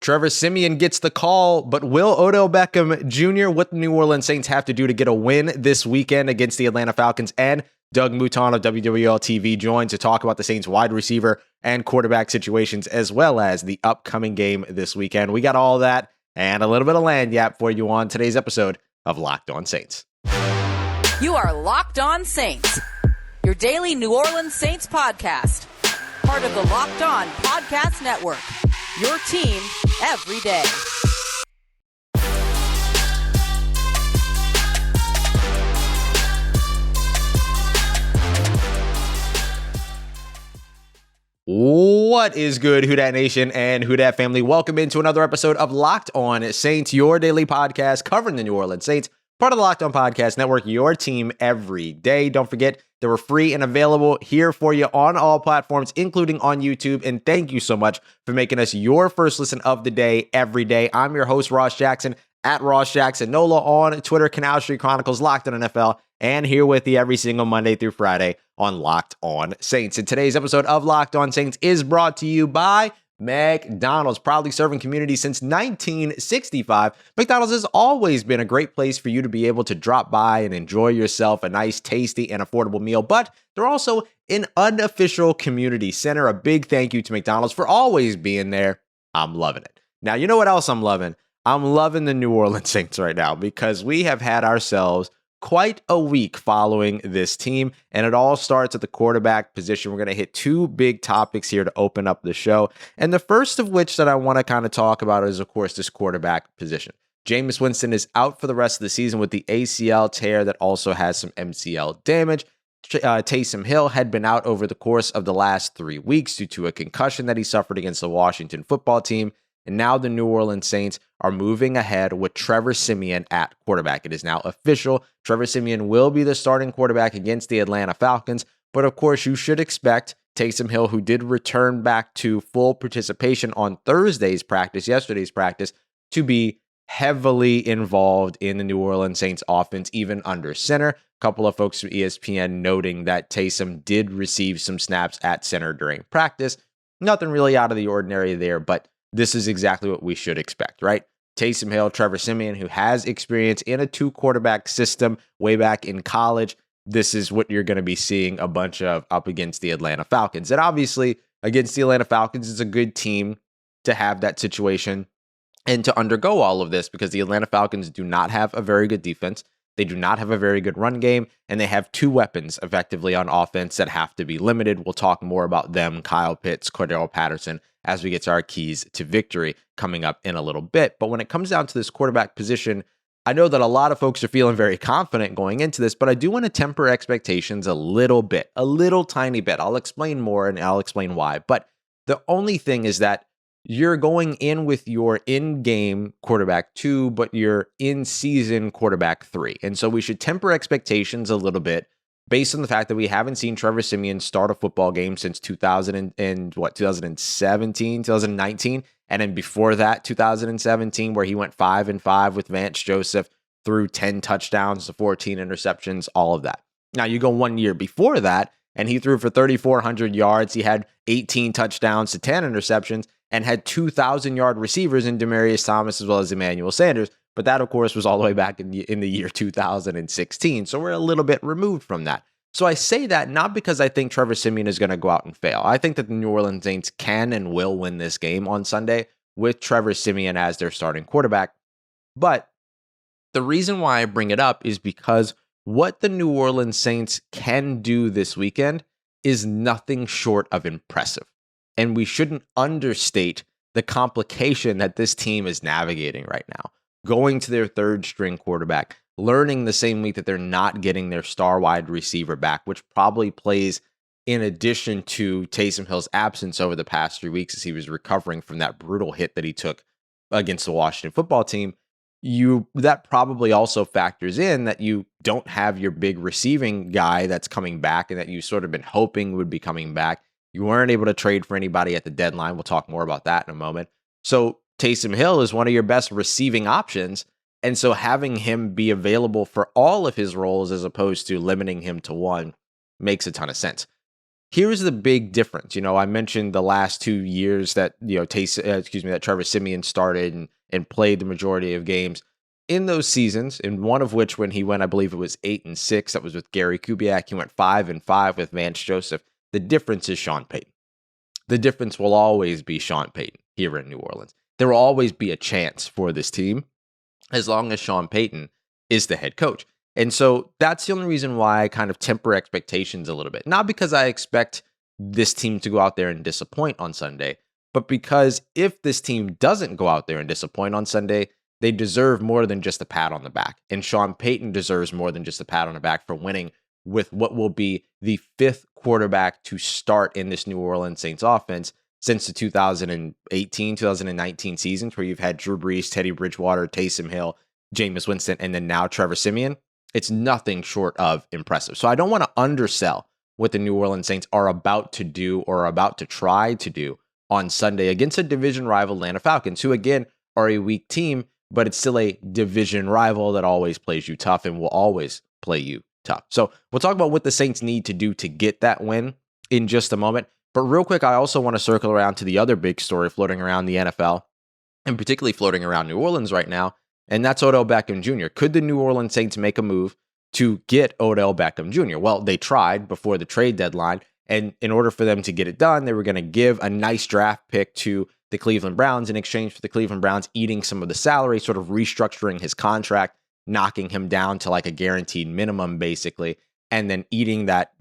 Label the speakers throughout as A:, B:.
A: Trevor Siemian gets the call, but will Odell Beckham Jr., what the New Orleans Saints have to do to get a win this weekend against the Atlanta Falcons? And Doug Mouton of WWL TV joined to talk about the Saints wide receiver and quarterback situations, as well as the upcoming game this weekend. We got all that and a little bit of land yap for you on today's episode of Locked On Saints.
B: You are Locked On Saints, your daily New Orleans Saints podcast. Part of the Locked On Podcast Network, your team every day.
A: What is good, Who Dat Nation and Who Dat family? Welcome into another episode of Locked On Saints, your daily podcast covering the New Orleans Saints, part of the Locked On Podcast Network, your team every day. Don't forget that we're free and available here for you on all platforms, including on YouTube. And thank you so much for making us your first listen of the day every day. I'm your host, Ross Jackson, at Ross Jackson Nola on Twitter, Canal Street Chronicles, Locked On NFL, and here with you every single Monday through Friday on Locked On Saints. And today's episode of Locked On Saints is brought to you by McDonald's, proudly serving communities since 1965. McDonald's has always been a great place for you to be able to drop by and enjoy yourself a nice, tasty, and affordable meal, but they're also an unofficial community center. A big thank you to McDonald's for always being there. I'm loving it. Now, you know what else I'm loving? I'm loving the New Orleans Saints right now because we have had ourselves quite a week following this team, and it all starts at the quarterback position. We're going to hit two big topics here to open up the show, and the first of which that I want to kind of talk about is, of course, this quarterback position. Jameis Winston is out for the rest of the season with the ACL tear that also has some MCL damage. Taysom Hill had been out over the course of the last 3 weeks due to a concussion that he suffered against the Washington football team. And now the New Orleans Saints are moving ahead with Trevor Siemian at quarterback. It is now official. Trevor Siemian will be the starting quarterback against the Atlanta Falcons. But of course, you should expect Taysom Hill, who did return back to full participation on yesterday's practice, to be heavily involved in the New Orleans Saints offense, even under center. A couple of folks from ESPN noting that Taysom did receive some snaps at center during practice. Nothing really out of the ordinary there, but this is exactly what we should expect, right? Taysom Hill, Trevor Siemian, who has experience in a two-quarterback system way back in college. This is what you're going to be seeing a bunch of up against the Atlanta Falcons. And obviously, against the Atlanta Falcons, it's a good team to have that situation and to undergo all of this because the Atlanta Falcons do not have a very good defense. They do not have a very good run game, and they have two weapons effectively on offense that have to be limited. We'll talk more about them, Kyle Pitts, Cordell Patterson, as we get to our keys to victory coming up in a little bit. But when it comes down to this quarterback position, I know that a lot of folks are feeling very confident going into this, but I do want to temper expectations a little bit, a little tiny bit. I'll explain more and I'll explain why. But the only thing is that you're going in with your in-game quarterback 2, but your in-season quarterback 3. And so we should temper expectations a little bit based on the fact that we haven't seen Trevor Siemian start a football game since 2019, and then before that, 2017, where he went 5-5 with Vance Joseph, threw 10 touchdowns to 14 interceptions, all of that. Now you go 1 year before that, and he threw for 3,400 yards. He had 18 touchdowns to 10 interceptions, and had 2,000-yard receivers in Demaryius Thomas as well as Emmanuel Sanders. But that, of course, was all the way back in the year 2016. So we're a little bit removed from that. So I say that not because I think Trevor Siemian is going to go out and fail. I think that the New Orleans Saints can and will win this game on Sunday with Trevor Siemian as their starting quarterback. But the reason why I bring it up is because what the New Orleans Saints can do this weekend is nothing short of impressive. And we shouldn't understate the complication that this team is navigating right now. Going to their third string quarterback, learning the same week that they're not getting their star wide receiver back, which probably plays in addition to Taysom Hill's absence over the past 3 weeks as he was recovering from that brutal hit that he took against the Washington football team. That probably also factors in that you don't have your big receiving guy that's coming back and that you sort of been hoping would be coming back. You weren't able to trade for anybody at the deadline. We'll talk more about that in a moment. So Taysom Hill is one of your best receiving options. And so having him be available for all of his roles as opposed to limiting him to one makes a ton of sense. here's the big difference. I mentioned the last 2 years that, that Trevor Siemian started and played the majority of games. In those seasons, in one of which when he went, I believe it was 8-6, that was with Gary Kubiak. He went 5-5 with Vance Joseph. The difference is Sean Payton. The difference will always be Sean Payton here in New Orleans. There will always be a chance for this team as long as Sean Payton is the head coach. And so that's the only reason why I kind of temper expectations a little bit. Not because I expect this team to go out there and disappoint on Sunday, but because if this team doesn't go out there and disappoint on Sunday, they deserve more than just a pat on the back. And Sean Payton deserves more than just a pat on the back for winning with what will be the 5th quarterback to start in this New Orleans Saints offense since the 2018, 2019 seasons, where you've had Drew Brees, Teddy Bridgewater, Taysom Hill, Jameis Winston, and then now Trevor Siemian. It's nothing short of impressive. So I don't want to undersell what the New Orleans Saints are about to do or are about to try to do on Sunday against a division rival Atlanta Falcons, who again are a weak team, but it's still a division rival that always plays you tough and will always play you tough. So we'll talk about what the Saints need to do to get that win in just a moment. But real quick, I also want to circle around to the other big story floating around the NFL, and particularly floating around New Orleans right now, and that's Odell Beckham Jr. Could the New Orleans Saints make a move to get Odell Beckham Jr.? Well, they tried before the trade deadline, and in order for them to get it done, they were going to give a nice draft pick to the Cleveland Browns in exchange for the Cleveland Browns eating some of the salary, sort of restructuring his contract, knocking him down to like a guaranteed minimum, basically, and then eating that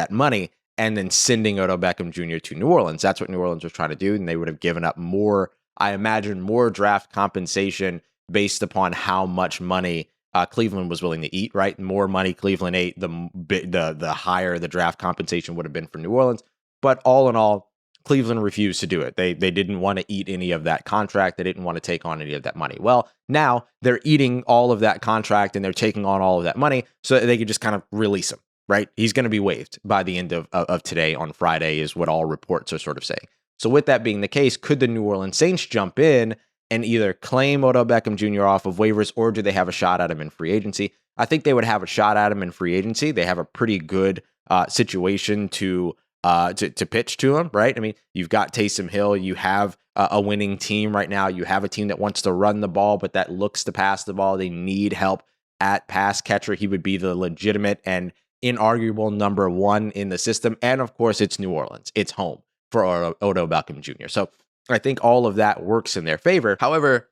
A: money and then sending Odell Beckham Jr. to New Orleans. That's what New Orleans was trying to do, and they would have given up more, I imagine, more draft compensation based upon how much money Cleveland was willing to eat, right? More money Cleveland ate, the higher the draft compensation would have been for New Orleans. But all in all, Cleveland refused to do it. They didn't want to eat any of that contract. They didn't want to take on any of that money. Well, now they're eating all of that contract and they're taking on all of that money so that they could just kind of release him, right? He's going to be waived by the end of today on Friday is what all reports are sort of saying. So with that being the case, could the New Orleans Saints jump in and either claim Odell Beckham Jr. off of waivers, or do they have a shot at him in free agency? I think they would have a shot at him in free agency. They have a pretty good situation to pitch to him, right? I mean, you've got Taysom Hill. You have a winning team right now. You have a team that wants to run the ball, but that looks to pass the ball. They need help at pass catcher. He would be the legitimate and inarguable number one in the system. And of course, it's New Orleans. It's home for Odell Beckham Jr. So I think all of that works in their favor. However,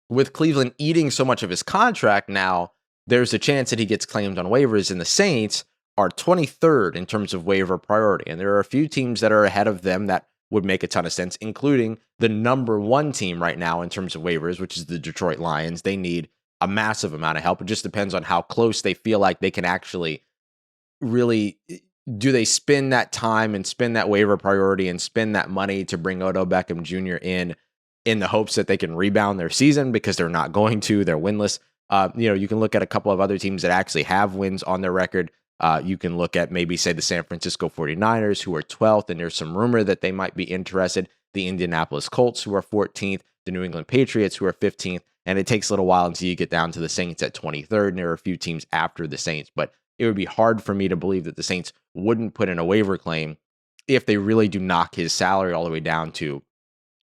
A: with Cleveland eating so much of his contract now, there's a chance that he gets claimed on waivers, and the Saints are 23rd in terms of waiver priority. And there are a few teams that are ahead of them that would make a ton of sense, including the number one team right now in terms of waivers, which is the Detroit Lions. They need a massive amount of help. It just depends on how close they feel like they can actually really, do they spend that time and spend that waiver priority and spend that money to bring Odell Beckham Jr. in the hopes that they can rebound their season, because they're not going to. They're winless. You can look at a couple of other teams that actually have wins on their record. You can look at maybe, say, the San Francisco 49ers, who are 12th, and there's some rumor that they might be interested. The Indianapolis Colts, who are 14th. The New England Patriots, who are 15th. And it takes a little while until you get down to the Saints at 23rd, and there are a few teams after the Saints. But it would be hard for me to believe that the Saints wouldn't put in a waiver claim if they really do knock his salary all the way down to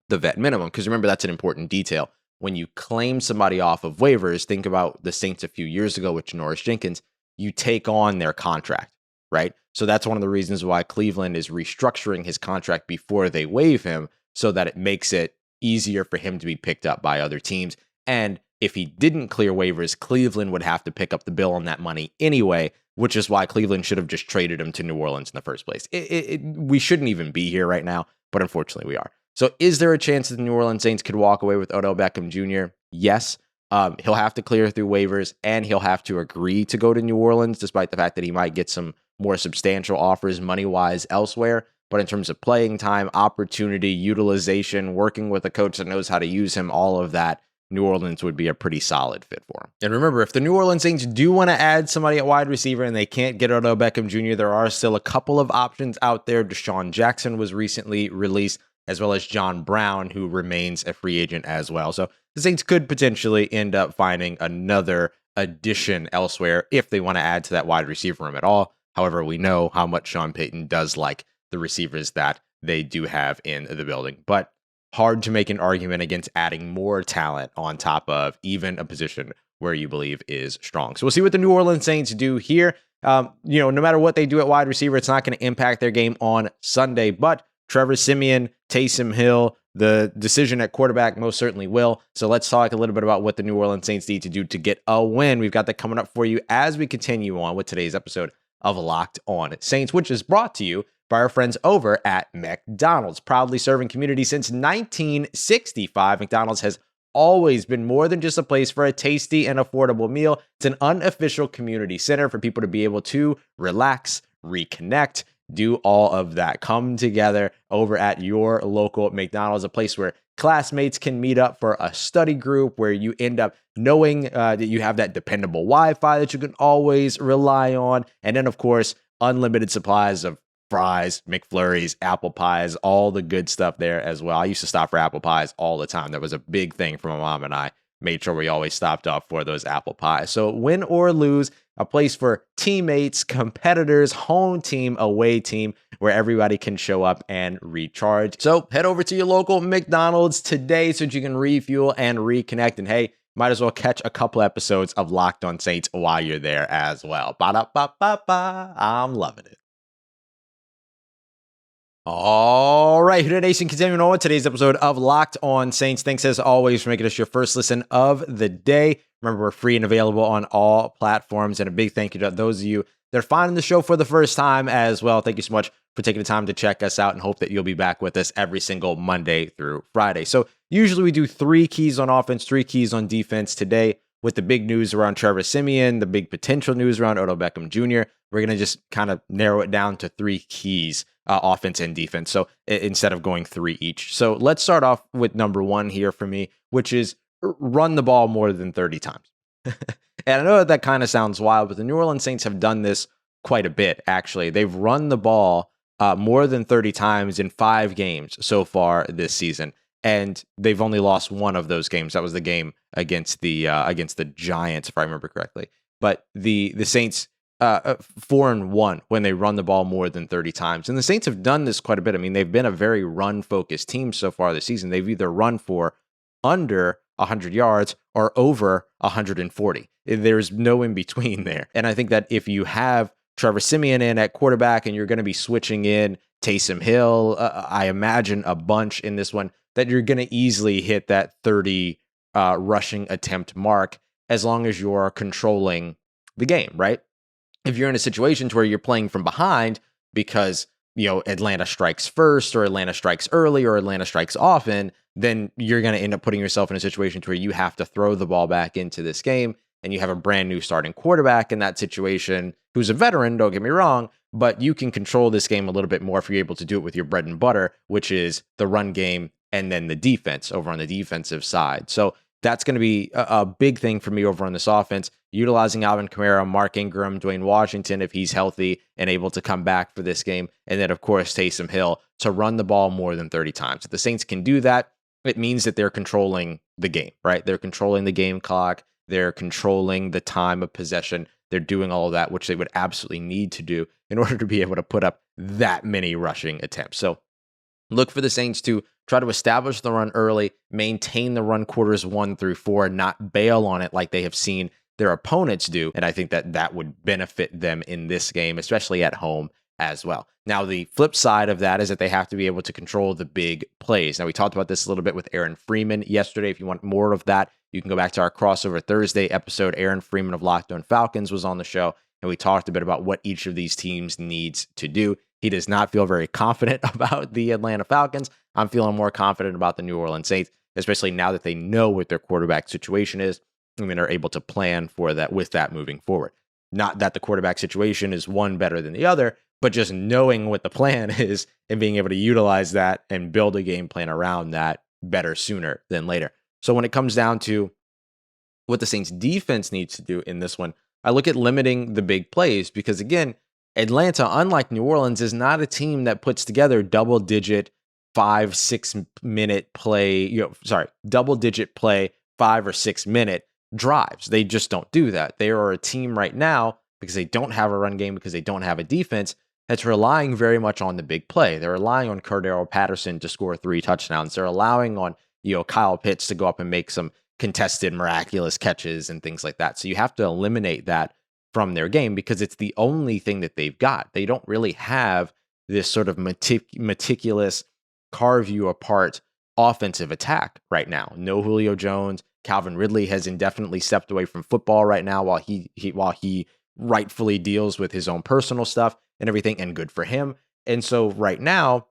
A: the vet minimum. Because remember, that's an important detail. When you claim somebody off of waivers, think about the Saints a few years ago with Janoris Jenkins, you take on their contract, right? So that's one of the reasons why Cleveland is restructuring his contract before they waive him, so that it makes it easier for him to be picked up by other teams. And if he didn't clear waivers, Cleveland would have to pick up the bill on that money anyway, which is why Cleveland should have just traded him to New Orleans in the first place. We shouldn't even be here right now, but unfortunately we are. So is there a chance that the New Orleans Saints could walk away with Odell Beckham Jr.? Yes. He'll have to clear through waivers, and he'll have to agree to go to New Orleans, despite the fact that he might get some more substantial offers money-wise elsewhere. But in terms of playing time, opportunity, utilization, working with a coach that knows how to use him, all of that, New Orleans would be a pretty solid fit for him. And remember, if the New Orleans Saints do want to add somebody at wide receiver and they can't get Odell Beckham Jr., there are still a couple of options out there. Deshaun Jackson was recently released, as well as John Brown, who remains a free agent as well. So the Saints could potentially end up finding another addition elsewhere if they want to add to that wide receiver room at all. However, we know how much Sean Payton does like the receivers that they do have in the building. But hard to make an argument against adding more talent on top of even a position where you believe is strong. So we'll see what the New Orleans Saints do here. No matter what they do at wide receiver, it's not going to impact their game on Sunday. But Trevor Siemian, Taysom Hill, the decision at quarterback most certainly will. So let's talk a little bit about what the New Orleans Saints need to do to get a win. We've got that coming up for you as we continue on with today's episode of Locked On Saints, which is brought to you by our friends over at McDonald's. Proudly serving community since 1965, McDonald's has always been more than just a place for a tasty and affordable meal. It's an unofficial community center for people to be able to relax, reconnect, do all of that. Come together over at your local McDonald's, a place where classmates can meet up for a study group, where you end up knowing that you have that dependable Wi-Fi that you can always rely on. And then, of course, unlimited supplies of fries, McFlurries, apple pies, all the good stuff there as well. I used to stop for apple pies all the time. That was a big thing for my mom and I. Made sure we always stopped off for those apple pies. So win or lose, a place for teammates, competitors, home team, away team, where everybody can show up and recharge. So head over to your local McDonald's today so that you can refuel and reconnect. And hey, might as well catch a couple episodes of Locked On Saints while you're there as well. Ba-da-ba-ba-ba. I'm loving it. All right, Who Dat Nation, continuing on with today's episode of Locked On Saints. Thanks as always for making us your first listen of the day. Remember, we're free and available on all platforms. And a big thank you to those of you that are finding the show for the first time as well. Thank you so much for taking the time to check us out, and hope that you'll be back with us every single Monday through Friday. So usually we do 3 keys on offense, 3 keys on defense. Today, with the big news around Trevor Siemian, the big potential news around Odell Beckham Jr., we're going to just kind of narrow it down to 3 keys, offense and defense. So instead of going 3 each. So let's start off with number 1 here for me, which is run the ball more than 30 times. And I know that kind of sounds wild, but the New Orleans Saints have done this quite a bit, actually. They've run the ball more than 30 times in 5 games so far this season. And they've only lost 1 of those games. That was the game against the Giants, if I remember correctly. But the Saints 4-1 when they run the ball more than 30 times. And the Saints have done this quite a bit. I mean, they've been a very run-focused team so far this season. They've either run for under 100 yards or over 140. There's no in between there. And I think that if you have Trevor Siemian in at quarterback and you're going to be switching in Taysom Hill, I imagine a bunch in this one, that you're going to easily hit that 30 rushing attempt mark as long as you're controlling the game, right? If you're in a situation where you're playing from behind because, Atlanta strikes first, or Atlanta strikes early, or Atlanta strikes often, then you're going to end up putting yourself in a situation where you have to throw the ball back into this game, and you have a brand new starting quarterback in that situation who's a veteran, don't get me wrong, but you can control this game a little bit more if you're able to do it with your bread and butter, which is the run game and then the defense over on the defensive side. So that's going to be a big thing for me over on this offense, utilizing Alvin Kamara, Mark Ingram, Dwayne Washington, if he's healthy and able to come back for this game. And then, of course, Taysom Hill to run the ball more than 30 times. If the Saints can do that, it means that they're controlling the game, right? They're controlling the game clock. They're controlling the time of possession. They're doing all of that, which they would absolutely need to do in order to be able to put up that many rushing attempts. So look for the Saints to try to establish the run early, maintain the run quarters 1 through 4, and not bail on it like they have seen their opponents do. And I think that that would benefit them in this game, especially at home as well. Now, the flip side of that is that they have to be able to control the big plays. Now, we talked about this a little bit with Aaron Freeman yesterday. If you want more of that, you can go back to our crossover Thursday episode. Aaron Freeman of Locked On Falcons was on the show, and we talked a bit about what each of these teams needs to do. He does not feel very confident about the Atlanta Falcons. I'm feeling more confident about the New Orleans Saints, especially now that they know what their quarterback situation is and are able to plan for that with that moving forward. Not that the quarterback situation is one better than the other, but just knowing what the plan is and being able to utilize that and build a game plan around that better sooner than later. So when it comes down to what the Saints defense needs to do in this one, I look at limiting the big plays because, again, Atlanta, unlike New Orleans, is not a team that puts together double-digit 5-6 minute play, double-digit play 5 or 6 minute drives. They just don't do that. They are a team right now because they don't have a run game, because they don't have a defense that's relying very much on the big play. They're relying on Cordero Patterson to score 3 touchdowns. They're relying on, Kyle Pitts to go up and make some contested miraculous catches and things like that. So you have to eliminate that from their game because it's the only thing that they've got. They don't really have this sort of meticulous, carve you apart offensive attack right now. No Julio Jones. Calvin Ridley has indefinitely stepped away from football right now while he rightfully deals with his own personal stuff and everything, and good for him. And so right now,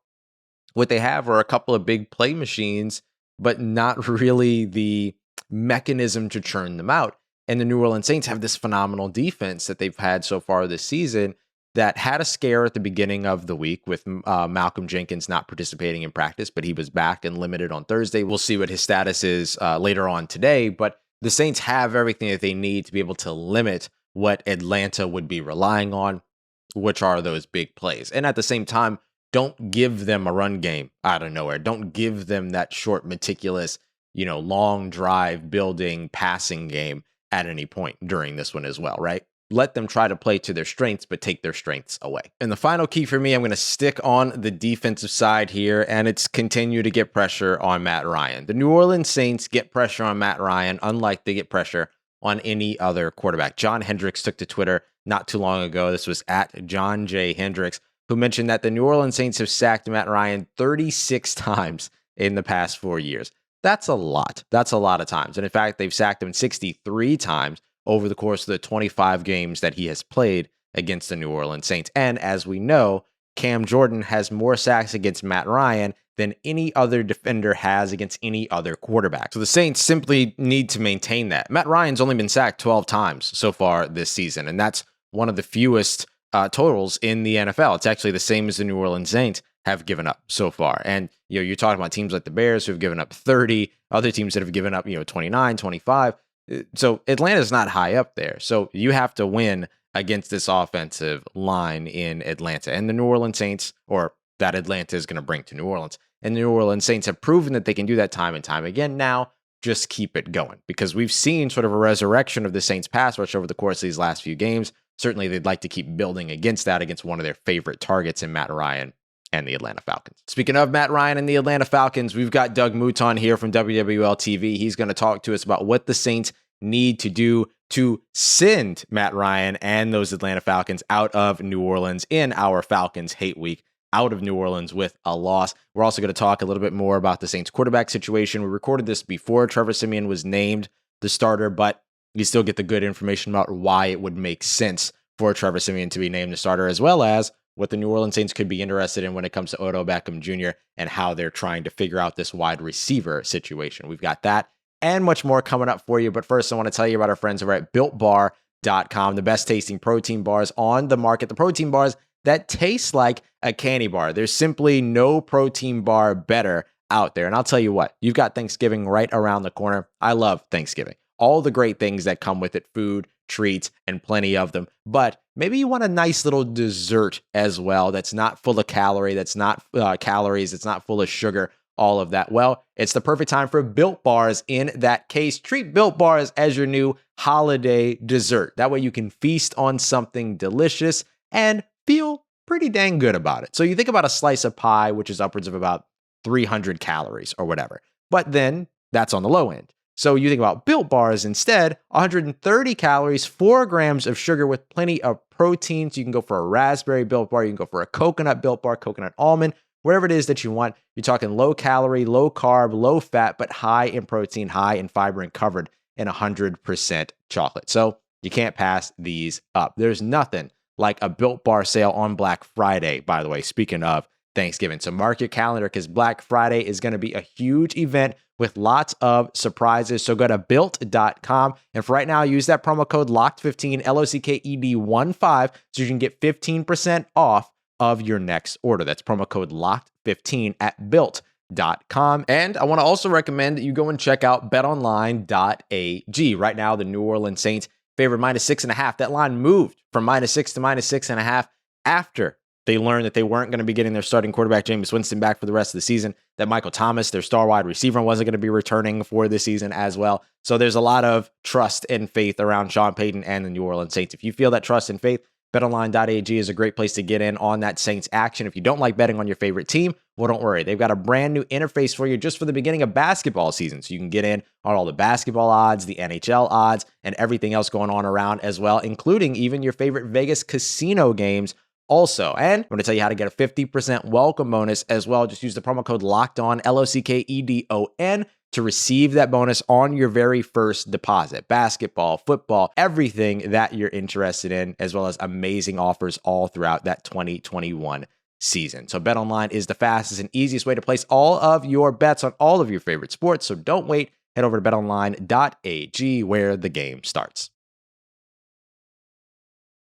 A: what they have are a couple of big play machines, but not really the mechanism to churn them out. And the New Orleans Saints have this phenomenal defense that they've had so far this season that had a scare at the beginning of the week with Malcolm Jenkins not participating in practice, but he was back and limited on Thursday. We'll see what his status is later on today, but the Saints have everything that they need to be able to limit what Atlanta would be relying on, which are those big plays. And at the same time, don't give them a run game out of nowhere. Don't give them that short, meticulous, long drive building passing game at any point during this one as well, right? Let them try to play to their strengths, but take their strengths away. And the final key for me, I'm going to stick on the defensive side here, and it's continue to get pressure on Matt Ryan. The New Orleans Saints get pressure on Matt Ryan, unlike they get pressure on any other quarterback. John Hendricks took to Twitter not too long ago. This was at John J. Hendricks, who mentioned that the New Orleans Saints have sacked Matt Ryan 36 times in the past 4 years. That's a lot. That's a lot of times. And in fact, they've sacked him 63 times over the course of the 25 games that he has played against the New Orleans Saints. And as we know, Cam Jordan has more sacks against Matt Ryan than any other defender has against any other quarterback. So the Saints simply need to maintain that. Matt Ryan's only been sacked 12 times so far this season, and that's one of the fewest totals in the NFL. It's actually the same as the New Orleans Saints have given up so far. And you're talking about teams like the Bears who have given up 30, other teams that have given up 29, 25. So Atlanta's not high up there. So you have to win against this offensive line in Atlanta. And the New Orleans Saints, or that Atlanta is going to bring to New Orleans. And the New Orleans Saints have proven that they can do that time and time again. Now, just keep it going, because we've seen sort of a resurrection of the Saints pass rush over the course of these last few games. Certainly, they'd like to keep building against that, against one of their favorite targets in Matt Ryan and the Atlanta Falcons. Speaking of Matt Ryan and the Atlanta Falcons, we've got Doug Mouton here from WWL TV. He's going to talk to us about what the Saints need to do to send Matt Ryan and those Atlanta Falcons out of New Orleans in our Falcons Hate Week, out of New Orleans with a loss. We're also going to talk a little bit more about the Saints quarterback situation. We recorded this before Trevor Siemian was named the starter, but you still get the good information about why it would make sense for Trevor Siemian to be named the starter, as well as what the New Orleans Saints could be interested in when it comes to Odell Beckham Jr. and how they're trying to figure out this wide receiver situation. We've got that and much more coming up for you. But first, I want to tell you about our friends over at BuiltBar.com, the best tasting protein bars on the market, the protein bars that taste like a candy bar. There's simply no protein bar better out there. And I'll tell you what, you've got Thanksgiving right around the corner. I love Thanksgiving. All the great things that come with it, food, treats, and plenty of them. But maybe you want a nice little dessert as well that's not full of calories, that's not full of sugar, all of that. Well, it's the perfect time for Built Bars in that case. Treat Built Bars as your new holiday dessert. That way you can feast on something delicious and feel pretty dang good about it. So you think about a slice of pie, which is upwards of about 300 calories or whatever. But then that's on the low end. So you think about Built Bars instead, 130 calories, 4 grams of sugar with plenty of protein. So you can go for a raspberry Built Bar, you can go for a coconut Built Bar, coconut almond, whatever it is that you want. You're talking low calorie, low carb, low fat, but high in protein, high in fiber, and covered in 100% chocolate. So you can't pass these up. There's nothing like a Built Bar sale on Black Friday, by the way, speaking of Thanksgiving. So mark your calendar, because Black Friday is going to be a huge event with lots of surprises. So go to built.com. And for right now, use that promo code LOCKED15, LOCKED15, so you can get 15% off of your next order. That's promo code LOCKED15 at built.com. And I want to also recommend that you go and check out betonline.ag. Right now, the New Orleans Saints favored -6.5. That line moved from -6 to -6.5 after they learned that they weren't going to be getting their starting quarterback, Jameis Winston, back for the rest of the season, that Michael Thomas, their star wide receiver, wasn't going to be returning for this season as well. So there's a lot of trust and faith around Sean Payton and the New Orleans Saints. If you feel that trust and faith, BetOnline.ag is a great place to get in on that Saints action. If you don't like betting on your favorite team, well, don't worry. They've got a brand new interface for you just for the beginning of basketball season. So you can get in on all the basketball odds, the NHL odds, and everything else going on around as well, including even your favorite Vegas casino games also. And I'm going to tell you how to get a 50% welcome bonus as well. Just use the promo code LOCKEDON, LOCKEDON, to receive that bonus on your very first deposit. Basketball, football, everything that you're interested in, as well as amazing offers all throughout that 2021 season. So BetOnline is the fastest and easiest way to place all of your bets on all of your favorite sports. So don't wait. Head over to betonline.ag where the game starts.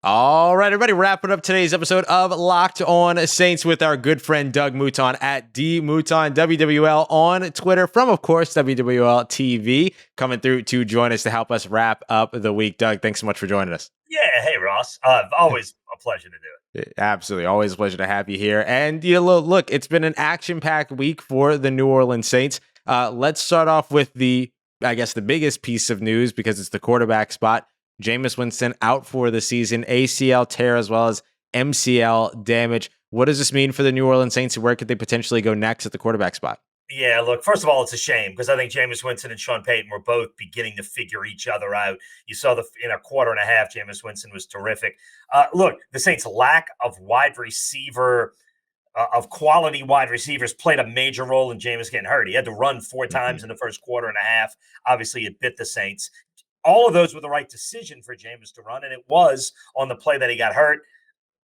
A: All right, everybody, wrapping up today's episode of Locked On Saints with our good friend Doug Mouton at DMouton WWL on Twitter from, of course, WWL TV, coming through to join us to help us wrap up the week. Doug, thanks so much for joining us.
C: Yeah, hey, Ross. Always a pleasure to do it.
A: Absolutely. Always a pleasure to have you here. And look, it's been an action-packed week for the New Orleans Saints. Let's start off with the biggest piece of news, because it's the quarterback spot. Jameis Winston out for the season, ACL tear as well as MCL damage. What does this mean for the New Orleans Saints? Where could they potentially go next at the quarterback spot?
C: Yeah, look, first of all, it's a shame because I think Jameis Winston and Sean Payton were both beginning to figure each other out. You saw in a quarter and a half, Jameis Winston was terrific. Look, the Saints' lack of wide receiver, of quality wide receivers played a major role in Jameis getting hurt. He had to run 4 times in the first quarter and a half. Obviously, it bit the Saints. All of those were the right decision for Jameis to run, and it was on the play that he got hurt.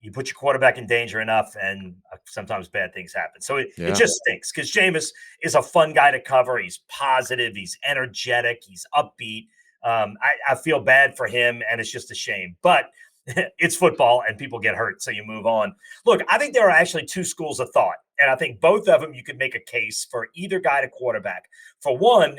C: You put your quarterback in danger enough, and sometimes bad things happen. So it just stinks because Jameis is a fun guy to cover. He's positive. He's energetic. He's upbeat. I feel bad for him, and it's just a shame. But it's football, and people get hurt, so you move on. Look, I think there are actually 2 schools of thought, and I think both of them you could make a case for either guy to quarterback. For one,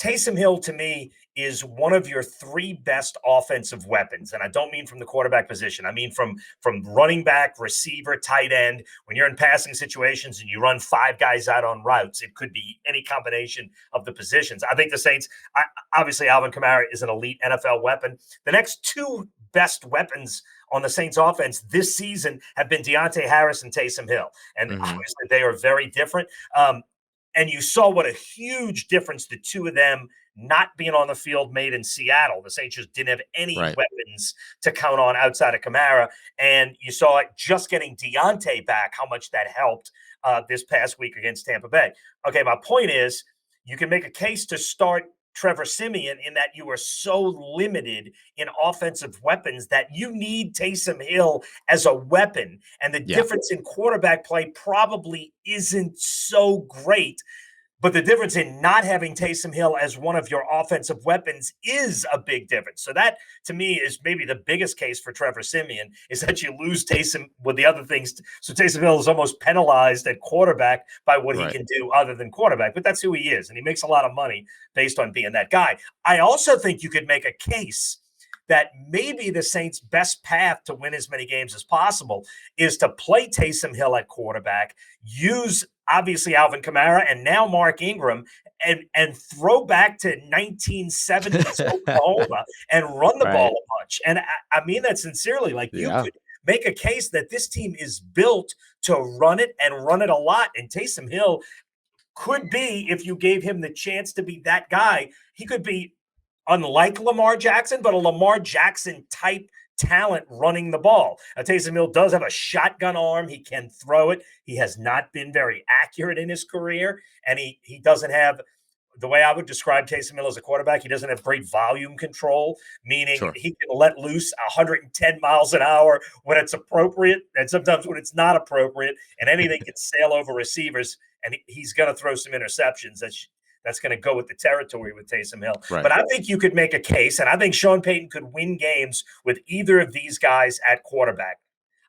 C: Taysom Hill, to me, is one of your 3 best offensive weapons. And I don't mean from the quarterback position. I mean from running back, receiver, tight end. When you're in passing situations and you run 5 guys out on routes, it could be any combination of the positions. I think the Saints, obviously Alvin Kamara is an elite NFL weapon. The next 2 best weapons on the Saints offense this season have been Deontay Harris and Taysom Hill. And obviously they are very different. And you saw what a huge difference the 2 of them not being on the field made in Seattle. The Saints just didn't have any weapons to count on outside of Kamara. And you saw it just getting Deontay back, how much that helped this past week against Tampa Bay. Okay, my point is you can make a case to start Trevor Siemian in that you are so limited in offensive weapons that you need Taysom Hill as a weapon. And the difference in quarterback play probably isn't so great. But the difference in not having Taysom Hill as one of your offensive weapons is a big difference. So that, to me, is maybe the biggest case for Trevor Siemian, is that you lose Taysom with the other things. So Taysom Hill is almost penalized at quarterback by what he can do other than quarterback. But that's who he is, and he makes a lot of money based on being that guy. I also think you could make a case that maybe the Saints' best path to win as many games as possible is to play Taysom Hill at quarterback, use obviously Alvin Kamara and now Mark Ingram, and throw back to 1970s Oklahoma and run the ball a bunch. And I mean that sincerely. Like, you could make a case that this team is built to run it and run it a lot. And Taysom Hill could be, if you gave him the chance to be that guy, he could be unlike Lamar Jackson, but a Lamar Jackson type talent running the ball. Taysom Hill does have a shotgun arm. He can throw it. He has not been very accurate in his career, and he doesn't have, the way I would describe Taysom Hill as a quarterback, he doesn't have great volume control, meaning he can let loose 110 miles an hour when it's appropriate and sometimes when it's not appropriate, and anything can sail over receivers, and he's going to throw some interceptions. That's going to go with the territory with Taysom Hill. But I think you could make a case, and I think Sean Payton could win games with either of these guys at quarterback.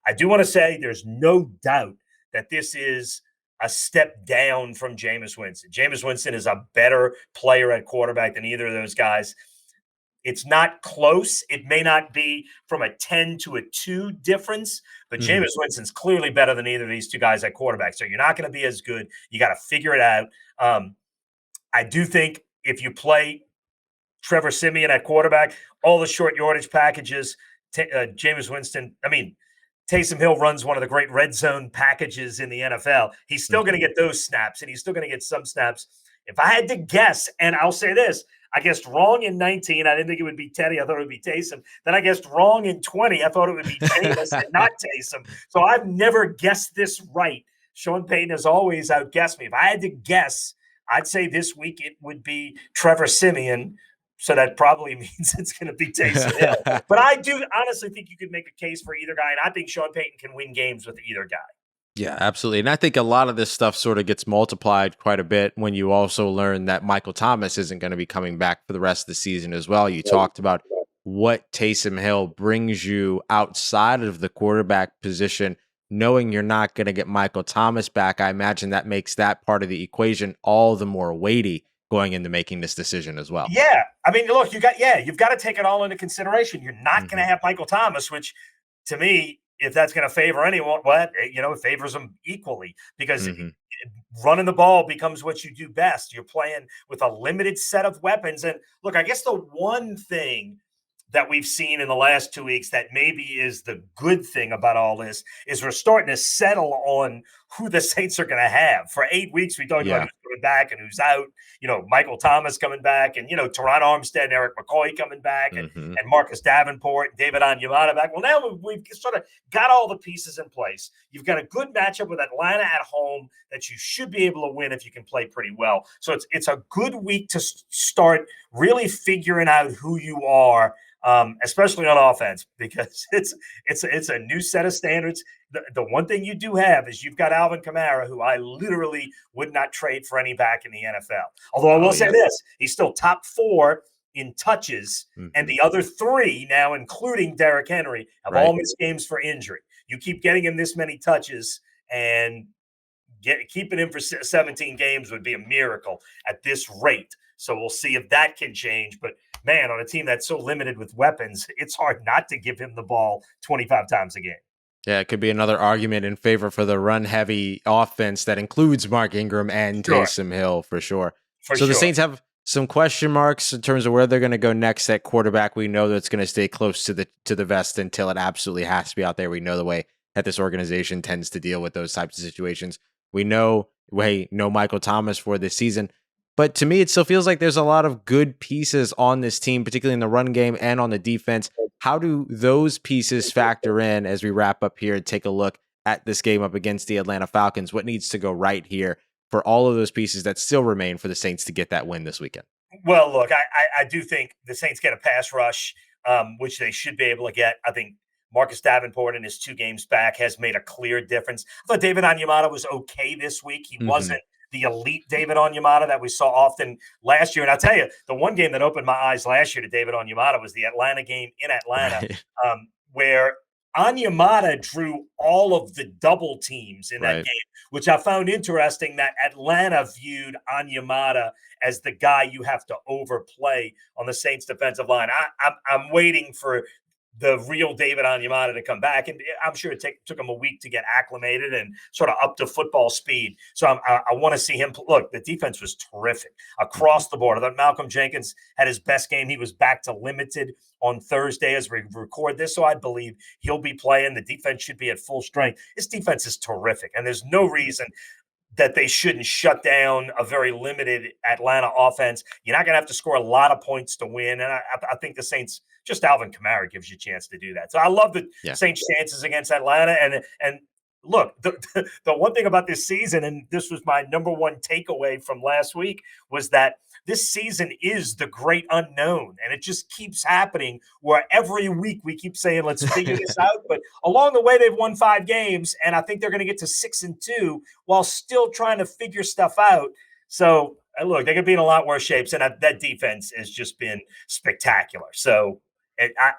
C: I do want to say there's no doubt that this is a step down from Jameis Winston. Jameis Winston is a better player at quarterback than either of those guys. It's not close. It may not be from a 10 to a 2 difference, but Jameis Winston's clearly better than either of these 2 guys at quarterback. So you're not going to be as good. You got to figure it out. I do think if you play Trevor Siemian at quarterback, all the short yardage packages, Jameis Winston, Taysom Hill runs one of the great red zone packages in the NFL. He's still going to get those snaps, and he's still going to get some snaps. If I had to guess, and I'll say this, I guessed wrong in 19. I didn't think it would be Teddy. I thought it would be Taysom. Then I guessed wrong in 20. I thought it would be Jameis and not Taysom. So I've never guessed this right. Sean Payton has always outguessed me. If I had to guess, I'd say this week it would be Trevor Siemian. So that probably means it's going to be Taysom Hill. But I do honestly think you could make a case for either guy, and I think Sean Payton can win games with either guy.
A: Yeah, absolutely. And I think a lot of this stuff sort of gets multiplied quite a bit when you also learn that Michael Thomas isn't going to be coming back for the rest of the season as well. You talked about what Taysom Hill brings you outside of the quarterback position, knowing you're not going to get Michael Thomas back. I imagine that makes that part of the equation all the more weighty going into making this decision as well.
C: Yeah. Look, you've got to take it all into consideration. You're not going to have Michael Thomas, which to me, if that's going to favor anyone, it favors them equally because running the ball becomes what you do best. You're playing with a limited set of weapons. And look, I guess the one thing that we've seen in the last 2 weeks that maybe is the good thing about all this is we're starting to settle on who the Saints are going to have. For 8 weeks, we talked about who's coming back and who's out. Michael Thomas coming back and, Teron Armstead and Eric McCoy coming back and Marcus Davenport and David Onyemata back. Well, now we've sort of got all the pieces in place. You've got a good matchup with Atlanta at home that you should be able to win if you can play pretty well. So it's a good week to start really figuring out who you are, especially on offense, because it's a new set of standards. The one thing you do have is you've got Alvin Kamara, who I literally would not trade for any back in the NFL. Although I will say this, he's still top 4 in touches, and the other 3 now, including Derrick Henry, have all missed games for injury. You keep getting him this many touches, and keeping him for 17 games would be a miracle at this rate. So we'll see if that can change. But man, on a team that's so limited with weapons, it's hard not to give him the ball 25 times a game.
A: Yeah, it could be another argument in favor for the run-heavy offense that includes Mark Ingram and Taysom Hill for sure. The Saints have some question marks in terms of where they're going to go next at quarterback. We know that it's going to stay close to the vest until it absolutely has to be out there. We know the way that this organization tends to deal with those types of situations. We know, no Michael Thomas for this season. But to me, it still feels like there's a lot of good pieces on this team, particularly in the run game and on the defense. How do those pieces factor in as we wrap up here and take a look at this game up against the Atlanta Falcons? What needs to go right here for all of those pieces that still remain for the Saints to get that win this weekend?
C: Well, look, I do think the Saints get a pass rush, which they should be able to get. I think Marcus Davenport in his 2 games back has made a clear difference. I thought David Onyemata was okay this week. He wasn't the elite David Onyemata that we saw often last year. And I'll tell you, the one game that opened my eyes last year to David Onyemata was the Atlanta game in Atlanta, where Onyemata drew all of the double teams in that game, which I found interesting that Atlanta viewed Onyemata as the guy you have to overplay on the Saints defensive line. I'm waiting for the real David Onyemata to come back. And I'm sure it took him a week to get acclimated and sort of up to football speed. So I want to see him. Look, the defense was terrific across the board. I thought Malcolm Jenkins had his best game. He was back to limited on Thursday as we record this. So I believe he'll be playing. The defense should be at full strength. This defense is terrific. And there's no reason that they shouldn't shut down a very limited Atlanta offense. You're not going to have to score a lot of points to win. And I think the Saints, just Alvin Kamara gives you a chance to do that. So I love the Saints' chances against Atlanta. And look, the one thing about this season, and this was my number one takeaway from last week, was that this season is the great unknown. And it just keeps happening where every week we keep saying, let's figure this out. But along the way, they've won 5 games, and I think they're going to get to 6-2 while still trying to figure stuff out. So, look, they could be in a lot worse shapes, and that defense has just been spectacular. So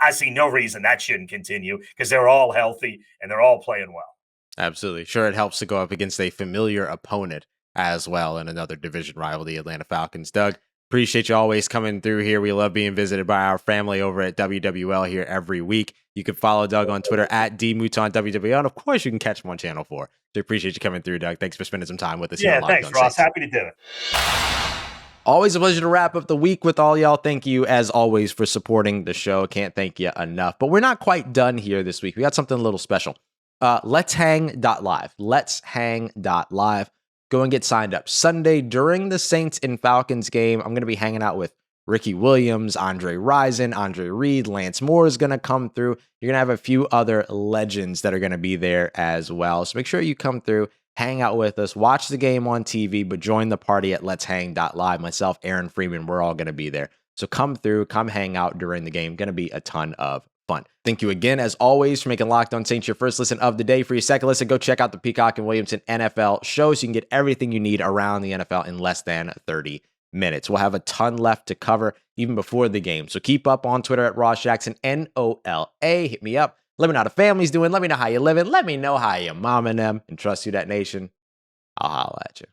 C: I see no reason that shouldn't continue because they're all healthy and they're all playing well.
A: Absolutely. Sure, it helps to go up against a familiar opponent as well in another division rival, the Atlanta Falcons. Doug, appreciate you always coming through here. We love being visited by our family over at WWL here every week. You can follow Doug on Twitter at DMoutonWWL. And of course, you can catch him on Channel 4. So appreciate you coming through, Doug. Thanks for spending some time with us.
C: Yeah, thanks, Ross. Happy to do it.
A: Always a pleasure to wrap up the week with all y'all. Thank you, as always, for supporting the show. Can't thank you enough. But we're not quite done here this week. We got something a little special. Let's Hang.live. Let's Hang.live. Go and get signed up. Sunday, during the Saints and Falcons game, I'm going to be hanging out with Ricky Williams, Andre Rison, Andre Reed, Lance Moore is going to come through. You're going to have a few other legends that are going to be there as well. So make sure you come through. Hang out with us, watch the game on TV, but join the party at Let's Hang.live. Myself, Aaron Freeman, we're all going to be there. So come through, come hang out during the game. Going to be a ton of fun. Thank you again, as always, for making Locked On Saints your first listen of the day. For your second listen, go check out the Peacock and Williamson NFL show so you can get everything you need around the NFL in less than 30 minutes. We'll have a ton left to cover even before the game. So keep up on Twitter at Ross Jackson, NOLA. Hit me up. Let me know how the family's doing. Let me know how you're living. Let me know how your mom and them. And trust you, that nation. I'll holla at you.